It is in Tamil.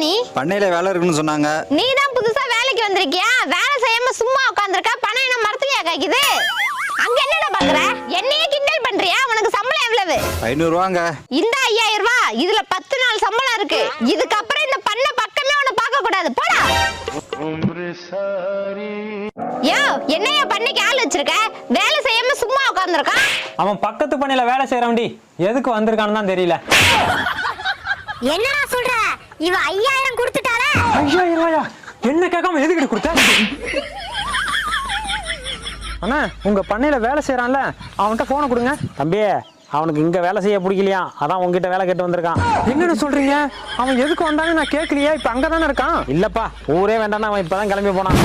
நீ? பண்ணையில வேலை இருக்குன்னு சொன்னாங்க. நீ தான் புதுசா வேலைக்கு வந்திருக்கியா? வேலை செய்யாம சும்மா உட்கார்ந்திருக்க. பணம் என்ன மரத்துலயா காய்க்குது? அங்க என்னடா பாக்குற? என்னையே கிண்டல் பண்றியா? உனக்கு சம்பளம் எவ்வளவு? 500 ரூபாங்க. இந்த 5000 ரூபாய் இதுல 10 நாள் சம்பளம் இருக்கு. இதுக்கப்புறம் இந்த பண்ண பக்கமே உன்னை பார்க்க கூடாது. போடா. யோ, என்னைய பண்ணைக்கு ஆள் வச்சிருக்க? வேலை செய்யாம சும்மா உட்கார்ந்திருக்க. அவன் பக்கத்து பண்ணையில வேலை செய்யறவன்டி. எதுக்கு வந்திருக்கான்னு தான் தெரியல. என்னடா சொல்ற? இவ 5000 கொடுத்துட்டாளே. 5000 ரூபாயா? என்ன கேட்காம எதுக்கு கொடுத்த? அண்ணா, உங்க பண்ணையில வேலை செய்யறான்ல, அவன்கிட்ட போனை கொடுங்க. தம்பி, அவனுக்கு இங்க வேலை செய்ய பிடிக்கலையா, அதான் உங்ககிட்ட வேலை கேட்டு வந்திருக்கான். என்னன்னு சொல்றீங்க? அவன் எதுக்கு வந்தான்னு நான் கேட்கலையே. இப்ப அங்கதானே இருக்கான். இல்லப்பா, ஊரே வேண்டாம்னா அவன் இப்பதான் கிளம்பி போனான்.